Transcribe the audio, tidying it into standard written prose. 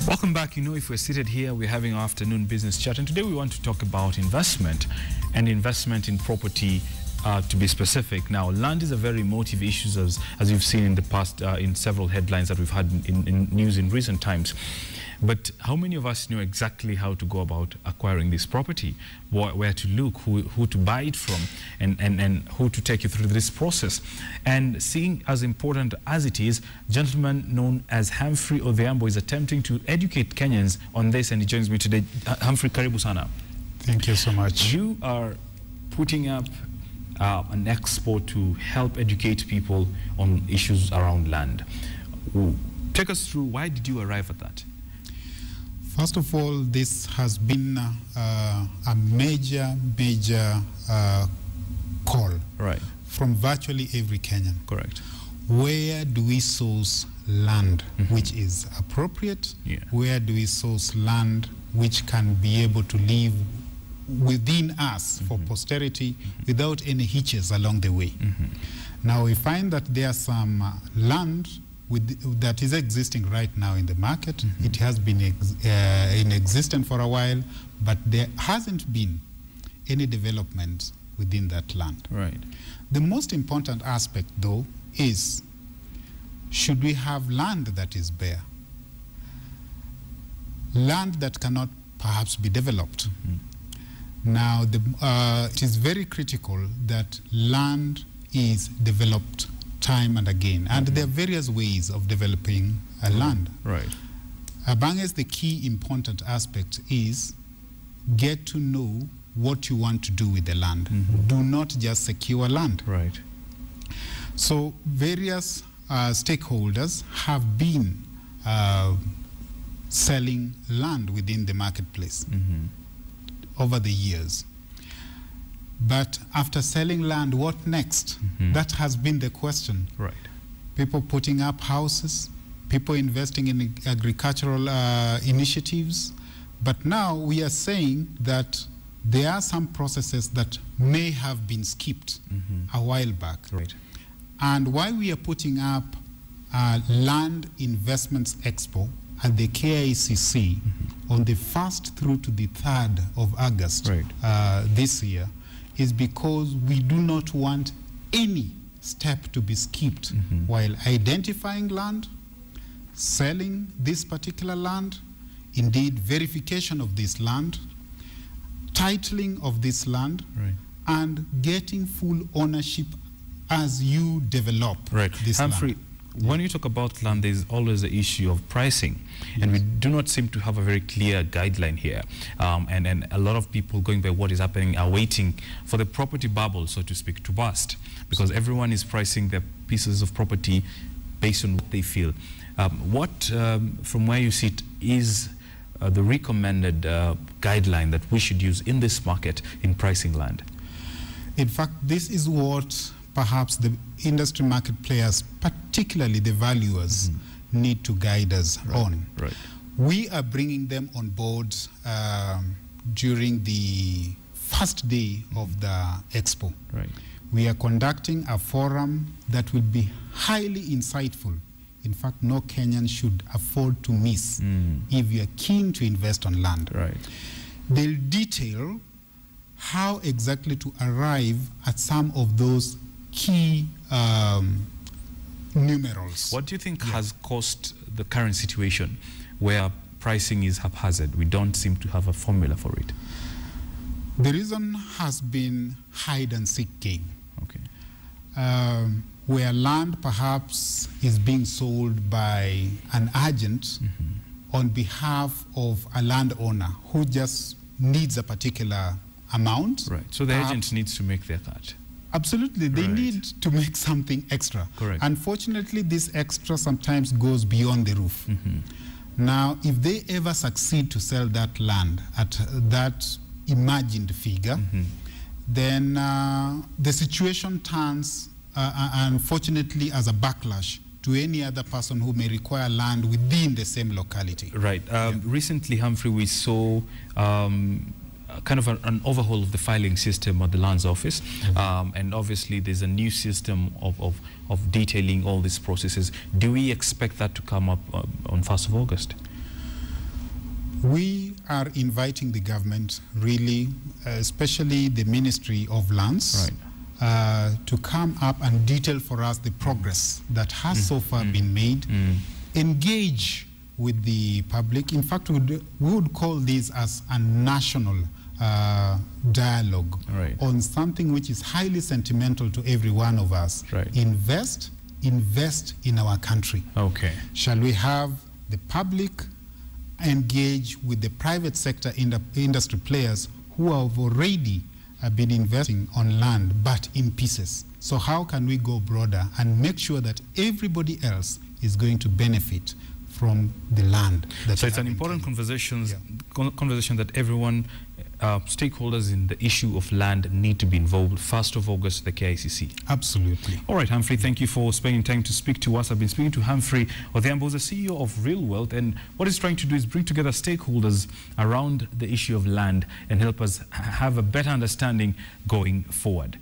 Welcome back. You know, if we're seated here, we're having our afternoon business chat, and today we want to talk about investment and investment in property, to be specific. Now, land is a very emotive issue, as you've seen in the past, in several headlines that we've had in news in recent times. But how many of us know exactly how to go about acquiring this property, where to look, who to buy it from, and who to take you through this process? And seeing as important as it is, a gentleman known as Humphrey Odhiambo is attempting to educate Kenyans on this, and he joins me today. Humphrey, karibu sana. Thank you so much. You are putting up an expo to help educate people on issues around land. Take us through, why did you arrive at that? First of all, this has been a major call, right, from virtually every Kenyan. Correct. Where do we source land which is appropriate? Yeah. Where do we source land which can be able to live within us for posterity without any hitches along the way? Now we find that there's some land that is existing right now in the market. It has been in existence for a while, but there hasn't been any development within that land. Right. The most important aspect, though, is should we have land that is bare? Land that cannot perhaps be developed. Now, it is very critical that land is developed time and again, and there are various ways of developing a land. Right. Among the key important aspect is get to know what you want to do with the land. Do not just secure land. Right. So various stakeholders have been selling land within the marketplace over the years. But after selling land, what next? That has been the question. Right. People putting up houses, people investing in agricultural initiatives. But now we are saying that there are some processes that may have been skipped a while back. Right. And while we are putting up Land Investments Expo at the KICC on the 1st through to the 3rd of August this year, is because we do not want any step to be skipped while identifying land, selling this particular land, indeed verification of this land, titling of this land, and getting full ownership as you develop this Humphrey, land. when you talk about land, there's always the issue of pricing, and we do not seem to have a very clear guideline here. And a lot of people, going by what is happening, are waiting for the property bubble, so to speak, to burst, because everyone is pricing their pieces of property based on what they feel. From where you sit, is the recommended guideline that we should use in this market in pricing land? In fact, this is what perhaps the industry market players, particularly the valuers, need to guide us on. Right. We are bringing them on board during the first day of the Expo. Right. We are conducting a forum that will be highly insightful. In fact, no Kenyan should afford to miss if you are keen to invest on land. Right. They'll detail how exactly to arrive at some of those key numerals. What do you think has caused the current situation where pricing is haphazard? We don't seem to have a formula for it. The reason has been hide and seek game. Okay. Where land perhaps is being sold by an agent on behalf of a landowner who just needs a particular amount. Right. So the agent needs to make their cut. Absolutely. They need to make something extra. Correct. Unfortunately, this extra sometimes goes beyond the roof. Now, if they ever succeed to sell that land at that imagined figure, then the situation turns, unfortunately, as a backlash to any other person who may require land within the same locality. Right. Recently, Humphrey, we saw kind of an overhaul of the filing system at the Lands Office, and obviously there's a new system of detailing all these processes. Do we expect that to come up on 1st of August? We are inviting the government, really, especially the Ministry of Lands, to come up and detail for us the progress that has so far been made, engage with the public. In fact, we would call this as a national dialogue on something which is highly sentimental to every one of us. Invest in our country. Shall we have the public engage with the private sector industry players who have already been investing on land, but in pieces? So how can we go broader and make sure that everybody else is going to benefit from the land? So it's an important conversation that everyone, stakeholders in the issue of land, need to be involved. 1st of August, the KICC. Absolutely. All right, Humphrey, thank you for spending time to speak to us. I've been speaking to Humphrey Odhiambo, who's the CEO of Real Wealth, and what he's trying to do is bring together stakeholders around the issue of land and help us have a better understanding going forward.